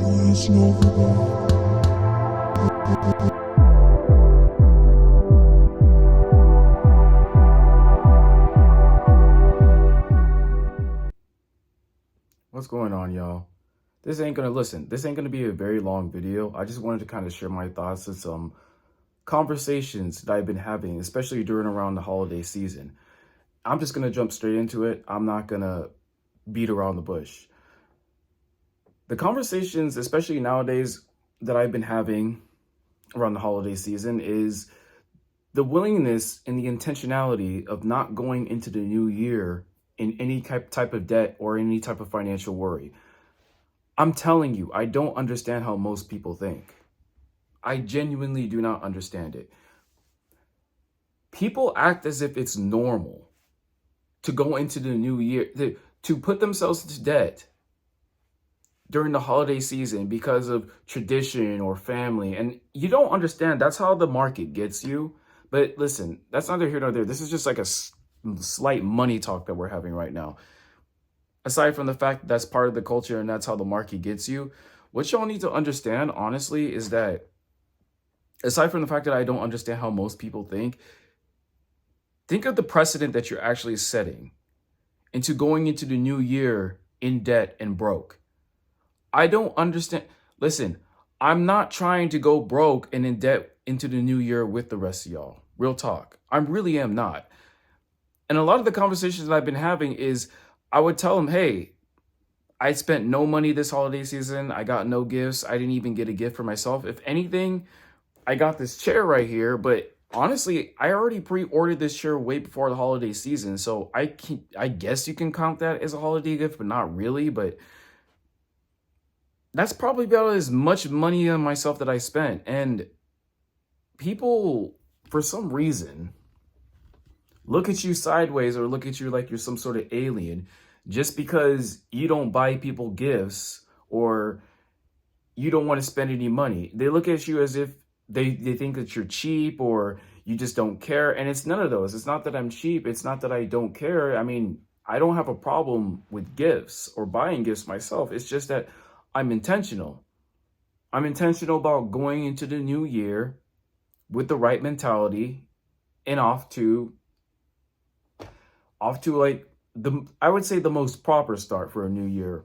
What's going on, y'all? This ain't gonna be a very long video. I just wanted to kind of share my thoughts and some conversations that I've been having, especially during around the holiday season. I'm just gonna jump straight into it. I'm not gonna beat around the bush. The conversations, especially nowadays, that I've been having around the holiday season is the willingness and the intentionality of not going into the new year in any type of debt or any type of financial worry. I'm telling you, I don't understand how most people think. I genuinely do not understand it. People act as if it's normal to go into the new year, to put themselves into debt during the holiday season because of tradition or family. And you don't understand, that's how the market gets you. But listen, that's neither here nor there. This is just like a slight money talk that we're having right now. Aside from the fact that that's part of the culture and that's how the market gets you, what y'all need to understand, honestly, is that aside from the fact that I don't understand how most people think of the precedent that you're actually setting into going into the new year in debt and broke. I don't understand. Listen, I'm not trying to go broke and in debt into the new year with the rest of y'all. Real talk. I really am not. And a lot of the conversations that I've been having is I would tell them, hey, I spent no money this holiday season. I got no gifts. I didn't even get a gift for myself. If anything, I got this chair right here, but honestly, I already pre-ordered this chair way before the holiday season. So I guess you can count that as a holiday gift, but not really. But that's probably about as much money on myself that I spent. And people, for some reason, look at you sideways or look at you like you're some sort of alien just because you don't buy people gifts or you don't want to spend any money. They look at you as if they think that you're cheap or you just don't care. And it's none of those. It's not that I'm cheap. It's not that I don't care. I mean, I don't have a problem with gifts or buying gifts myself. It's just that I'm intentional. I'm intentional about going into the new year with the right mentality and off to like I would say the most proper start for a new year.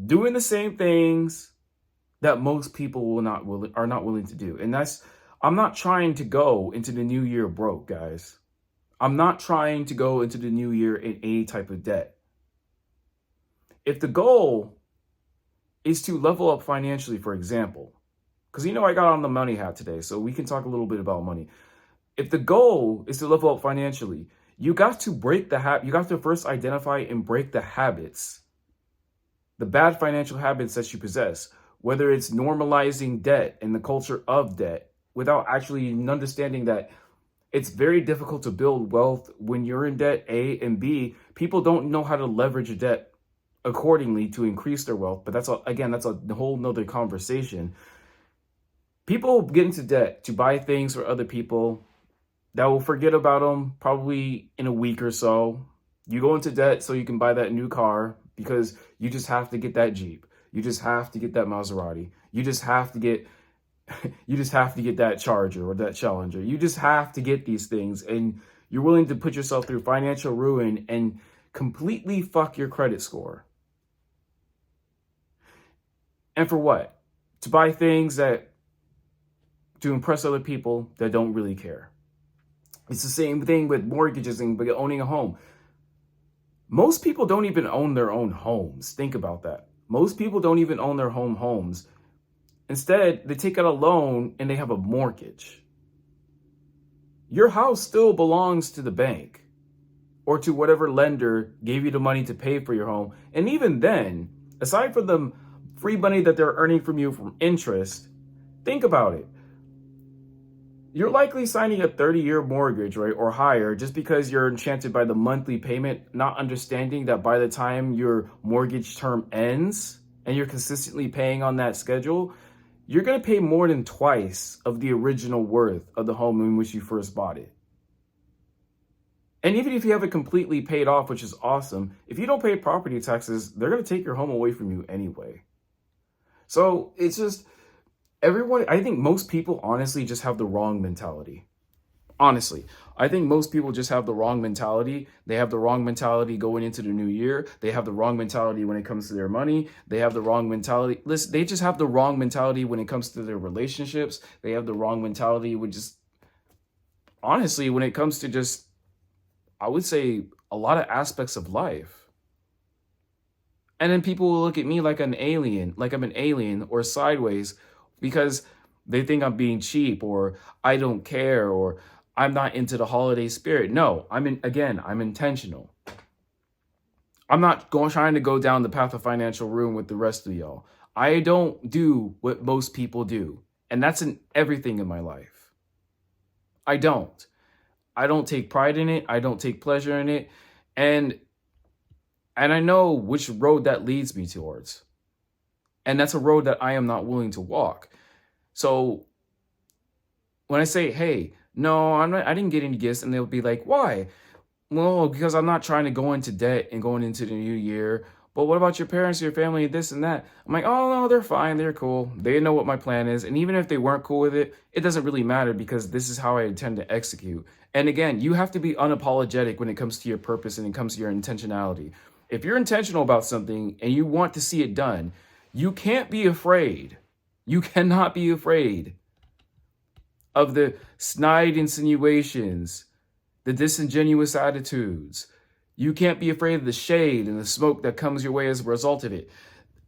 Doing the same things that most people are not willing to do. And I'm not trying to go into the new year broke, guys. I'm not trying to go into the new year in any type of debt. If the goal is to level up financially, for example, because I got on the money hat today, so we can talk a little bit about money. If the goal is to level up financially, you got to break the habit. You got to first identify and break the habits, the bad financial habits that you possess, whether it's normalizing debt and the culture of debt without actually understanding that it's very difficult to build wealth when you're in debt, A, and B, people don't know how to leverage debt accordingly to increase their wealth. But that's a whole nother conversation. People get into debt to buy things for other people that will forget about them probably in a week or so. You go into debt so you can buy that new car because you just have to get that Jeep. You just have to get that Maserati. You just have to get that Charger or that Challenger. You just have to get these things, and you're willing to put yourself through financial ruin and completely fuck your credit score. And for what? To buy things to impress other people that don't really care. It's the same thing with mortgages and owning a home. Most people don't even own their own homes. Think about that. Most people don't even own their homes. Instead, they take out a loan and they have a mortgage. Your house still belongs to the bank or to whatever lender gave you the money to pay for your home. And even then, aside from the free money that they're earning from you from interest, think about it. You're likely signing a 30-year mortgage, right, or higher just because you're enchanted by the monthly payment, not understanding that by the time your mortgage term ends and you're consistently paying on that schedule, you're going to pay more than twice of the original worth of the home in which you first bought it. And even if you have it completely paid off, which is awesome, if you don't pay property taxes, they're going to take your home away from you anyway. So it's just everyone, I think most people honestly just have the wrong mentality. Honestly, I think most people just have the wrong mentality. They have the wrong mentality going into the new year. They have the wrong mentality when it comes to their money. They have the wrong mentality. Listen, they just have the wrong mentality when it comes to their relationships. They have the wrong mentality with just, honestly, when it comes to just, I would say, a lot of aspects of life. And then people will look at me like an alien, like I'm an alien or sideways because they think I'm being cheap or I don't care or I'm not into the holiday spirit. No, I'm intentional. I'm not going trying to go down the path of financial ruin with the rest of y'all. I don't do what most people do. And that's in everything in my life. I don't. I don't take pride in it. I don't take pleasure in it. And I know which road that leads me towards. And that's a road that I am not willing to walk. So when I say, hey, no, I didn't get any gifts, and they'll be like, why? Well, because I'm not trying to go into debt and going into the new year. But what about your parents, your family, this and that? I'm like, oh no, they're fine, they're cool. They know what my plan is. And even if they weren't cool with it, it doesn't really matter because this is how I intend to execute. And again, you have to be unapologetic when it comes to your purpose and it comes to your intentionality. If you're intentional about something and you want to see it done, you can't be afraid. You cannot be afraid of the snide insinuations, the disingenuous attitudes. You can't be afraid of the shade and the smoke that comes your way as a result of it.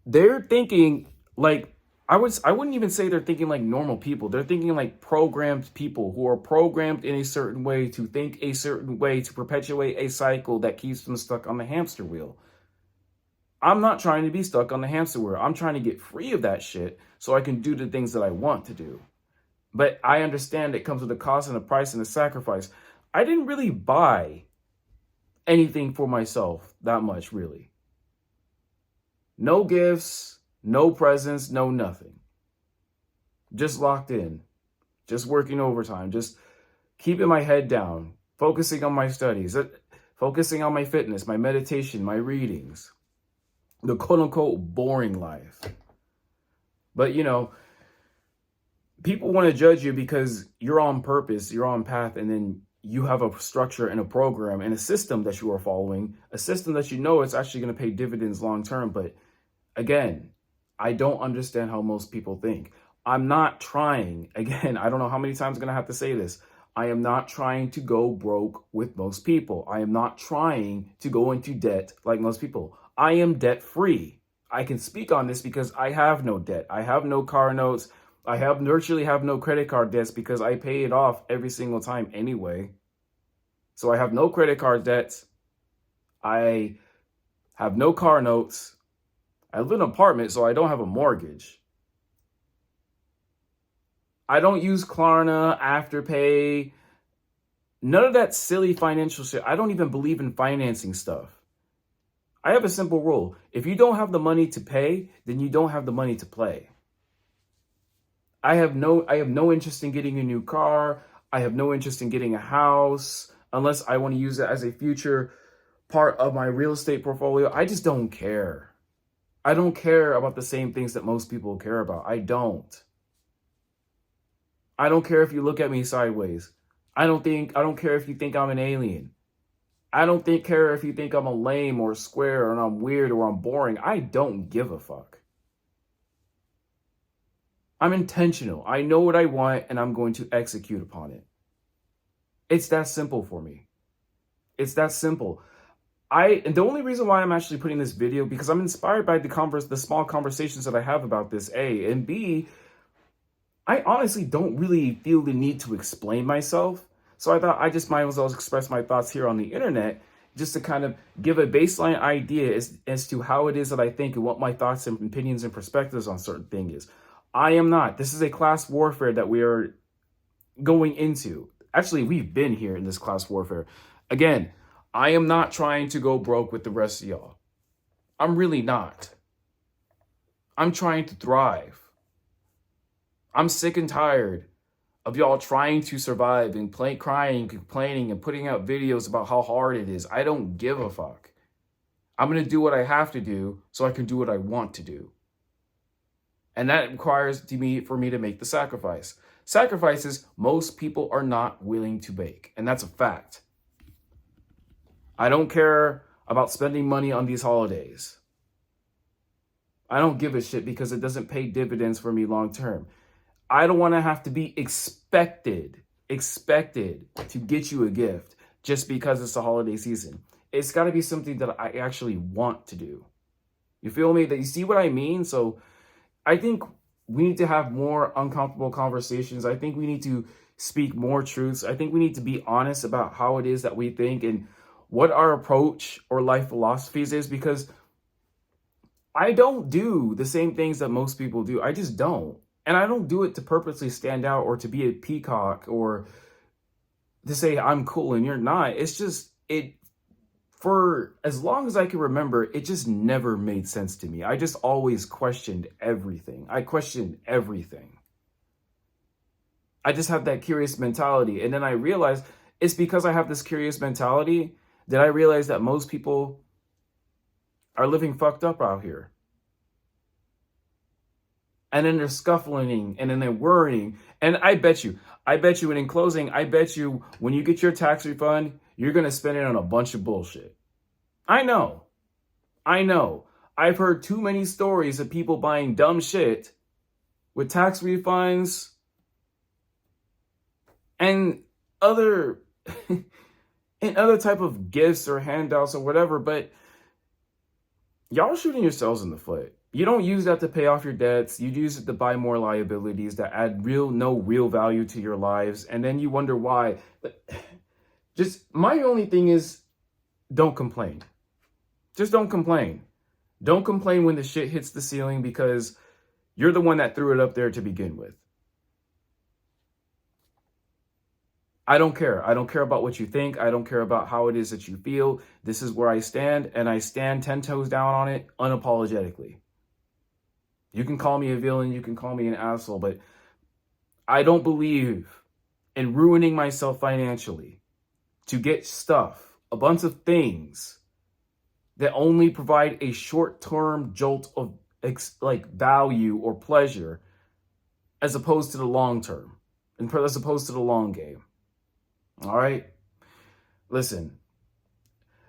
They're thinking like, I wouldn't even say they're thinking like normal people. They're thinking like programmed people who are programmed in a certain way to think a certain way to perpetuate a cycle that keeps them stuck on the hamster wheel. I'm not trying to be stuck on the hamster wheel. I'm trying to get free of that shit so I can do the things that I want to do. But I understand it comes with a cost and a price and a sacrifice. I didn't really buy anything for myself that much, really. No gifts, no presents, no nothing. Just locked in, just working overtime, just keeping my head down, focusing on my studies, focusing on my fitness, my meditation, my readings, the quote unquote boring life. But people want to judge you because you're on purpose, you're on path, and then you have a structure and a program and a system that you are following, a system that it's actually going to pay dividends long term. But again, I don't understand how most people think. I'm not trying, again, I don't know how many times I'm going to have to say this. I am not trying to go broke with most people. I am not trying to go into debt like most people. I am debt free. I can speak on this because I have no debt. I have no car notes. I virtually have no credit card debts because I pay it off every single time anyway. So I have no credit card debts. I have no car notes. I live in an apartment, so I don't have a mortgage. I don't use Klarna, Afterpay, none of that silly financial shit. I don't even believe in financing stuff. I have a simple rule. If you don't have the money to pay, then you don't have the money to play. I have no interest in getting a new car. I have no interest in getting a house unless I want to use it as a future part of my real estate portfolio. I just don't care. I don't care about the same things that most people care about. I don't care if you look at me sideways. I don't care if you think I'm an alien. I don't care if you think I'm a lame or square or I'm weird or I'm boring. I don't give a fuck. I'm intentional. I know what I want and I'm going to execute upon it. It's that simple for me. It's that simple. And the only reason why I'm actually putting this video, because I'm inspired by the small conversations that I have about this, A, and B, I honestly don't really feel the need to explain myself. So I thought I just might as well express my thoughts here on the internet just to kind of give a baseline idea as to how it is that I think and what my thoughts and opinions and perspectives on certain things is. I am not. This is a class warfare that we are going into. Actually, we've been here in this class warfare. Again, I am not trying to go broke with the rest of y'all. I'm really not. I'm trying to thrive. I'm sick and tired of y'all trying to survive and crying, complaining, and putting out videos about how hard it is. I don't give a fuck. I'm going to do what I have to do so I can do what I want to do. And that requires for me to make the sacrifice. Sacrifices most people are not willing to make. And that's a fact. I don't care about spending money on these holidays. I don't give a shit because it doesn't pay dividends for me long term. I don't want to have to be expected to get you a gift just because it's the holiday season. It's got to be something that I actually want to do. You feel me? That you see what I mean? So I think we need to have more uncomfortable conversations. I think we need to speak more truths. I think we need to be honest about how it is that we think and what our approach or life philosophies is, because I don't do the same things that most people do. I just don't. And I don't do it to purposely stand out or to be a peacock or to say I'm cool and you're not. It's just, for as long as I can remember, it just never made sense to me. I just always questioned everything. I questioned everything. I just have that curious mentality. And then I realized it's because I have this curious mentality that I realized that most people are living fucked up out here. And then they're scuffling and then they're worrying. And I bet you, and in closing, I bet you when you get your tax refund, you're going to spend it on a bunch of bullshit. I know. I've heard too many stories of people buying dumb shit with tax refunds and other type of gifts or handouts or whatever, but y'all shooting yourselves in the foot. You don't use that to pay off your debts. You use it to buy more liabilities that add no real value to your lives. And then you wonder why. Just my only thing is don't complain. Just don't complain. Don't complain when the shit hits the ceiling because you're the one that threw it up there to begin with. I don't care. I don't care about what you think. I don't care about how it is that you feel. This is where I stand, and I stand 10 toes down on it unapologetically. You can call me a villain, you can call me an asshole, but I don't believe in ruining myself financially to get stuff, a bunch of things that only provide a short-term jolt of value or pleasure as opposed to the long term and as opposed to the long game. All right? Listen,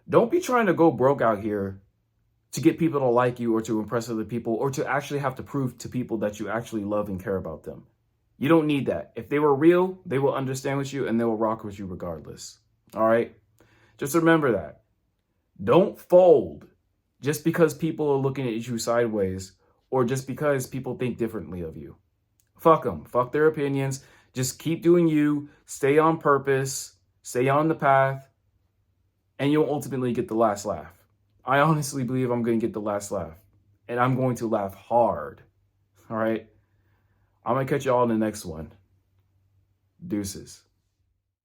don't be trying to go broke out here to get people to like you or to impress other people or to actually have to prove to people that you actually love and care about them. You don't need that. If they were real, they will understand with you and they will rock with you regardless. All right? Just remember that. Don't fold just because people are looking at you sideways or just because people think differently of you. Fuck them. Fuck their opinions. Just keep doing you. Stay on purpose. Stay on the path. And you'll ultimately get the last laugh. I honestly believe I'm going to get the last laugh. And I'm going to laugh hard. All right? I'm going to catch you all in the next one. Deuces.